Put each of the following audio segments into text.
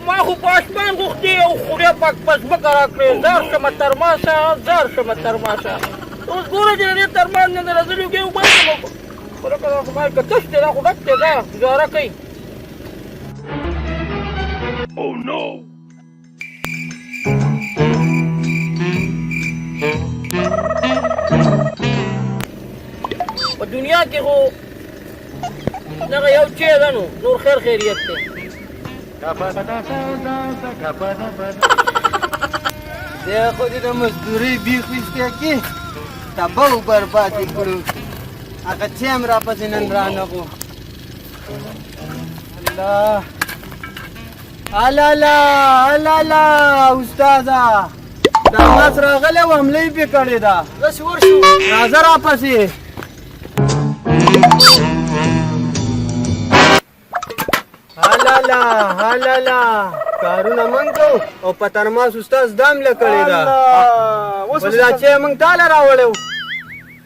ما خو په اسمان غوښتې او خدای پاک په ځمکه راکړې زار شمه تر ماسه زار شمه تر ماسه اوس ګوره چې د دې ترماس نه د راځلي اوږې اوبه شم خو لکه دا خو ما که تش دی دا خو ډک دی دا ګزاره کوي په دنیا کې خو دغه یو چی ده نو نور خیر خیریت دی دی خو دې د مزدورۍ بیخ ویستی کې تبه و برباد یې کړو هغه چې هم راپسې نن رانغو الله الالا الالا استاده ترماس راغلی و حمله یې پې کړې ده داسې ورشو راځه راپسې هلالا هلالا کارونه مونږ کوو او په ترماس استاد دام له کړې ده ولې دا چې مونږ تاله راوړی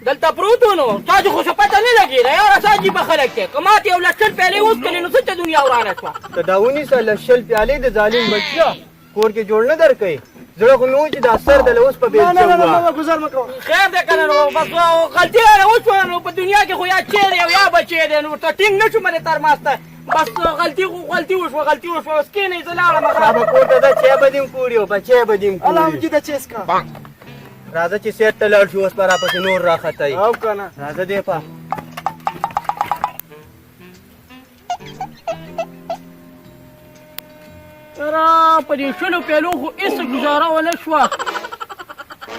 دلته پروت و نو تاسو خو څه پته نه لګېده یاره څه عجیبه خلک دی که ماته یو لس شل پیالې وڅکلې نو څه دنیا ورانه شوه ته دا ونیسه لس شل پیالې د ظالم بچیا کور کې جوړ نه درکوي زړه خو مې و چې دا سر دله اوس په بیلچه ګزار مه کوه خیر دی که نه نو بس غلطي رانه وشوه نو په دنیا کې خو یا چی دی او یا بچی دی نو ورته ټینګ نه شوم دې ترماس ته بس غلطي وشوه اوس کښېنئ زه لاړم دا به کور ته ده چای به دې م کوړي او بچی به دې م کوړي د چیس کا راځه چې سیټ ته لاړ شو اوس به راپسې نور راختئ او که نه راځه دې په یاره په دې شلو پیالو خو هېڅ ګزاره ونه شوه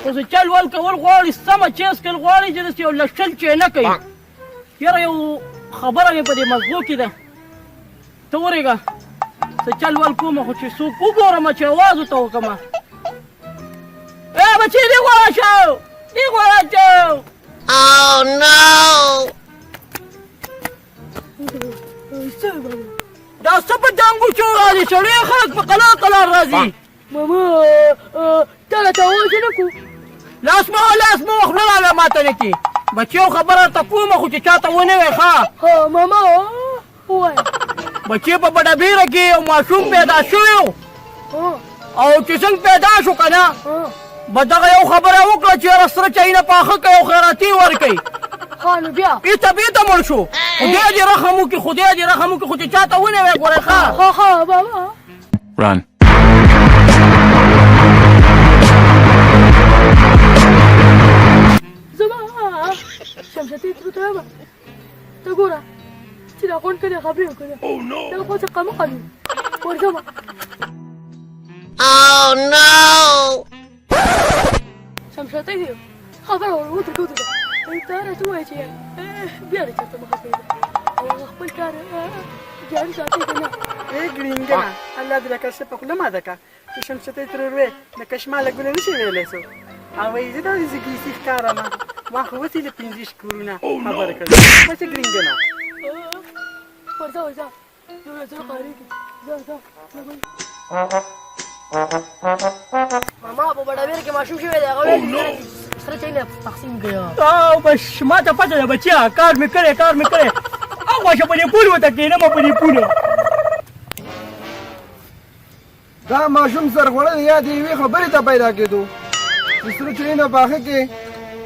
خو زه چل ول کول غواړي سمه چیس کول غواړي چې داسې یو لس شل چې نه کوي یاره یو خبره مې په دې مغزو کې ده ته ورېږه زه چل ول کومه خو چې څوک وګورم چې اواز ورته وکړمه بچی دی غوړه شو دی غوړه شو دا څه په ډانګو چو راځي سړی خلک په قلار قلار راځي ماما تا ته وایي نه کو لاس مه خوله راله ماته نه کړي بچیو خبره ته کومه خو چې چاته ونه وایي ښه ماما ووایه بچی په بډه کې یو ماشوم پیدا شوی او چې څنګه پیدا شو که نه به دغه یو خبره وکړه چې یاره سره چاینه پاخه کوي او خیراتي ورکوي نو بیا بیرته مړ شو خدای دې رحم وکړي خو چې چاته ونه وایي ګورئ ښه بابا Run. زما شمشتې تر ته یم ته ګوره چې دا غونډ کړې خبرې وکړې دا خو څه قمقه دي ورځمه شمشتې دي خبره وترکوته ته راته ووایه چې بیا دې چېرته مخه کوي او خپل کار جاري ساتئ که نه ګرینګنه الله دې لکه څه په خوله ماته کړه چې شمشتې ترور وې لکه شماله ګله نشي ویلی څو او وایي زه داسې ګیسي ښکارم ما خو اوس یې له 15 کورونه خبره کړې څه ګرینګنه ورځه یو زړه قهرېږي ځه ماما په بډاویر کې ماشوم شوی دی هغه ویل سره چاینه تقسیم کړی او بس ما ته پته ده بچیا کار مې کړی او غوښه په دې پول ورته کښېنم په دې پوله دا ماشوم سرخوړل یا د یوې خبرې ته پیدا کېدو چې سره چاینه پاخه کې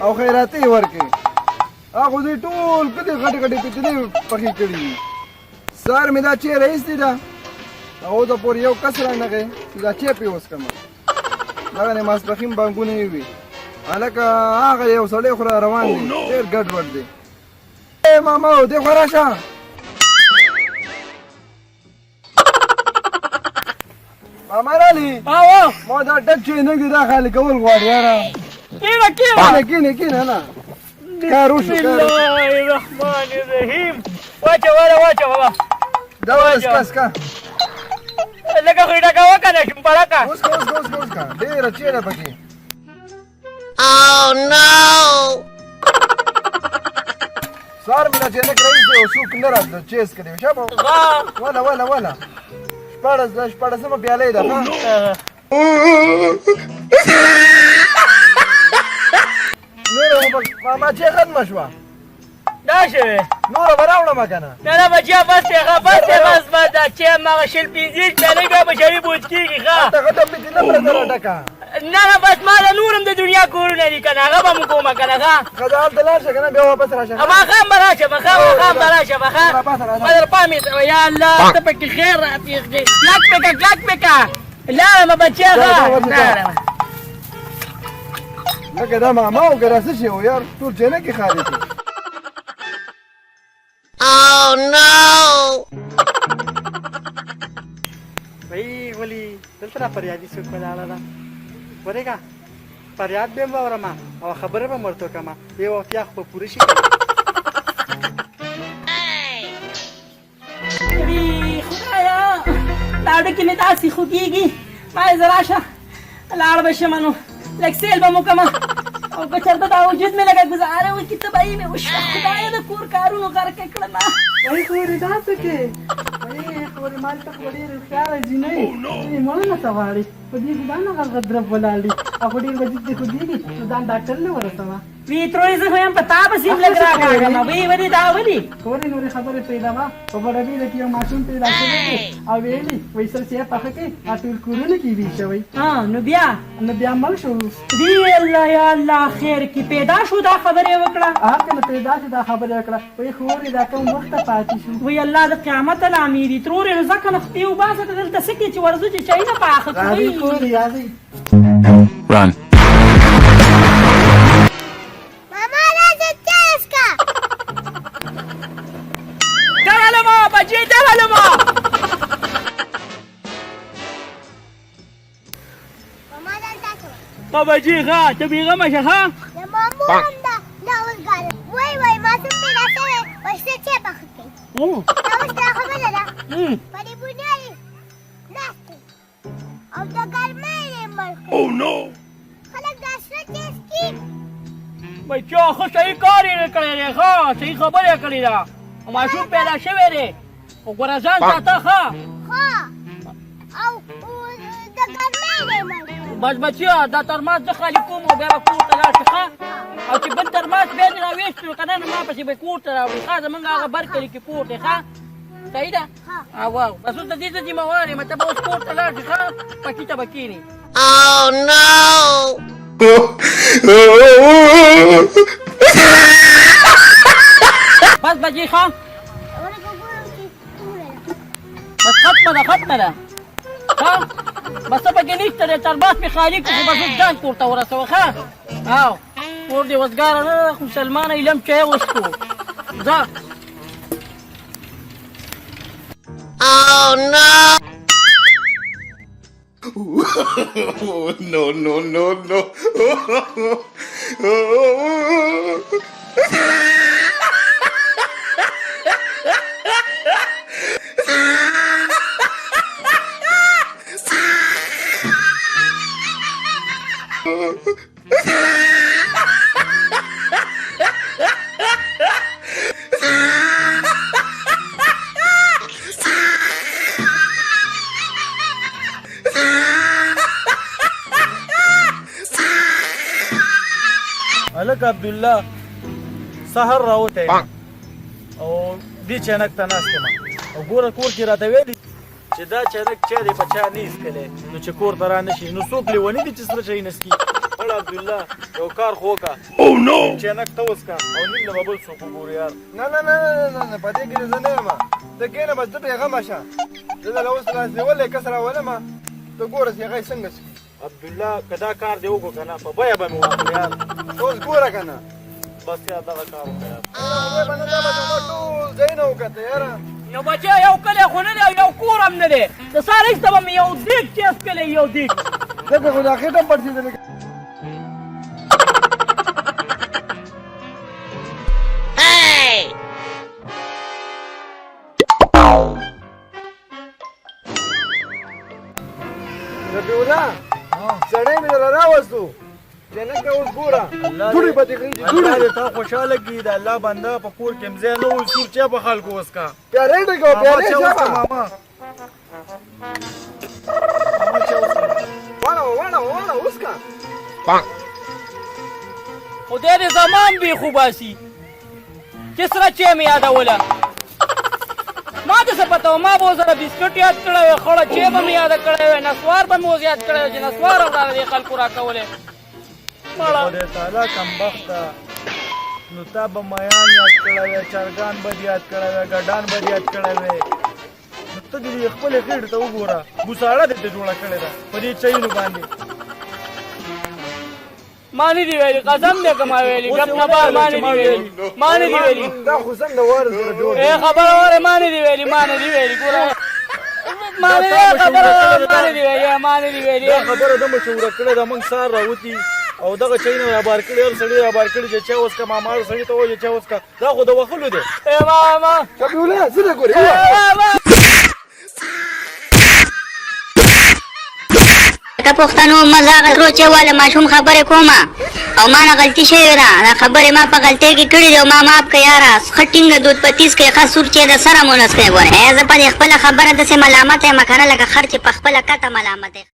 او خیراتي یې ورکړې هغه دوی ټول کدې غټې پتلې پخې کړي دي سر مې دا چیرې ایستې ده او دا پورې یو کس رانغی چې دا چی پې وڅکمه دغه نه ماسپښین بانکونه یې وي هلکه هغه یو سړی خو را روان دی ډېر ګډوډ دی ای ماما دې خوا راشه ماما رالي ما دا ډک چاینک دی دا خالي کول غواړي یاره کینه نه کار وشو بسم الله الرحمن الرحیم واچوه دا اسکا لکه خو یې ډکه وکنه شمپړکه اوس کا ډېره چیرې پکې سار مې دا چاینک رئیس دی او څوک نه راتله چیز کړی شابه وله شپاړسمه پیاله ده نور ماما چې ختمه شوه دا شوی نوره به راوړم که نه نه نه بچیا بس دی ښه بس دی بس دا چې هماغه شل پنځه پیالې بیا په شري بوج کېږي ښه ته غټه پېتې نه پرته راډکه نه نه بس ما د نور هم د دنیا کورونه دي که نه هغه به مو کومه که نه ښه ښه دا هلته لاړ شه که نه بیا واپس راشه ماښام به راشم ښه ماښام به راشم ښه راپاسه راشه ما در پام یې یا الله ته پکې خیر راتېښ دی کلک مې که کلک مې که لاړمه بچیا ښه لاړمه لکه دا ماما او که را څه شی و یار ټول جنکې خالي کړو وای ولي دلته را فریادي څوک ولاړه ده ورېږه فریاد به هم واورم او خبره به هم ورته وکړم دې واقعیا خو به پوره شي وی خدایا لاړه کې مې داسې خوږېږي ما یې زه راشه لاړ به شمه نو لږ سیل به مو کړمه او که چېرته دا وجود مې لږه ګزاره وکړي تباهي مې وشوه خدایه د کور کارونو غرقه کړمه وای خورې دا څه کې وای خورې مال ته خو ډېر هوښیاره جینۍ وای مړه نه څه غواړي په دې کې دا نه غرغدرب ولاړ دي او خو ډېر وجود دې خوږېږي نو ځان ډاکټر له ورسوه وی تروې زه خو یم په تا پسې هم لږ راکاږم وی ولې دا ولې خورې نورې خبرې پیدا وه په بډبېله کې یو ماشوم پیدا شوی دی او ویلي وایي سر چې یې پخه کې او ټول کورونه کې وي شوی نو بیا نو بیا مړ شو وی الله یا الله خیر کې پیدا شو دا خبرې وکړه هغه نه پیدا شي دا خبره وکړه وای خورې دا کوم وخت پاتې شو وی الله د قیامت علامې دي ترورې نو ځکه نه خپې وباسه ته دلته څه کې چې ورځو چې چای نه پاخه راځي کوي خورې راځي Run. درالما بچې درالما باباجي ښه ته بېغمه شه ښه بچو ښه صحیح کار یې کړی دی ښه صحیح خبره یې کړې ده ماشوم پیدا شوی دی خو ګوره ځان ساته ښه بس بچیا دا ترماس زه خالي کوم او بیا به کور ته لاړ شي ښه او چې بل ترماس بیا دې راویست کړو که نه نو ما پسې به کور ته راوړي ښه زمونږ هغه بر کلي کې کور دی ښه صحیح ده واو بس اوس د دې زه ذمهوار یم ته به اوس کور ته لاړ شي ښه پکي ته به کښېنې بس بچی ښه بس ختمه ده ختمه ده ښه بس ته پکې نشته دی ترباس مې خالي کړو خو بس اوس ځان کور ته ورسوه ښه او کور دې وزګاره نه ده خو مسلمانه علم چای وڅښو ځه No, no, no, no. هلک عبدالله سهار راوتی او دې چانک ته ناست یم او ګوره کور کې راته ویلي چې دا چانک چا دی په چا نه ایسکلی نو چې کور ته را نه شي نو څوک لیوني دي چې سره شی نسکي مړ عبدالله یو کار خو وکړه چانک ته وڅکه او نیم نه به بل څوک وګورو یار نه نه نه نه نه په دې کې زه نه یم ته کښېنه بس ته بېغمه شه زه دله اوس لاس نیولی کس راولم ته ګوره چې هغه یې څنګه څښي عبدالله که دا کار دې وکړو که نه په بیه به مې واخلو یار اوس ګوره که نه بس یار دغه کار وکړه یار خدای به نه دا به زما ټول ځایونه وکته یاره یو بچی یو کلی خو نه دی او یو کور هم نه دی د سهار هېڅ ته به مې یو دیګ چیس کلی یو دیګ دلته خو دا خېټه پړسېدلې ربیعالله سړی مې درله راوستو جنک ته اوس ګوره دوړې به دې خېږي الله دې تا خوشحاله کړي د الله بنده په کور کې ځای نه و سور چا په خلکو وڅکه پیارې ډکه و پیارې شه ماما واړه اوس که خدای دې زمان بې خوباسي چې سره چی مې یادوله ما ته څه پته وه ما به ورسره بسکټ یاد کړی وی خړه چی به مې یاده کړی وی نسوار به مې اوس یاد کړی وی چې نسوار وراره دې خلکو راکولې مړه خدای تعالی کمبخته نو تا به میان یاد کړی وی چرګان به دې یاد کړی وی ګډان به دې یاد کړی وی نو ته دې خپلې خېټې ته وګوره بوساړه دې ته جوړه کړې ده په دې چینو باندې ما نه دي ویلي قسم دې که ما ویلي ګپ نه بار ما نه دي ویلي ما نه دي ویلي دا خو څنګه واره سره جوړ ای خبره وره ما نه دي ویلي ما نه دي ویلي ګوره ما نه دي خبره ما نه دي ویلي ما نه دي ویلي دا خبره ده مشوره کړې ده موږ سهار راوتي او دغه چینه رابار کړي هر سړي رابار کړي چې چا اوس کا ماماړو سړي ته وایي چې چا اوس کا دا خو د وښلو دی ای ماما کبیوله زه ګورې که پښتنو مزاق روچه والا ماشوم خبرې کومه او ما نه غلطي شوې ده دا خبرې ما په غلطۍ کې کړې دي او ما معاف کړه یاره ښه ټینګه دود په تیز کړې ښه سور چې د سره مونځ کړې ګوره زه په دې خپله خبره داسې ملامت یم که نه لکه خر چې په خپله کته ملامت دی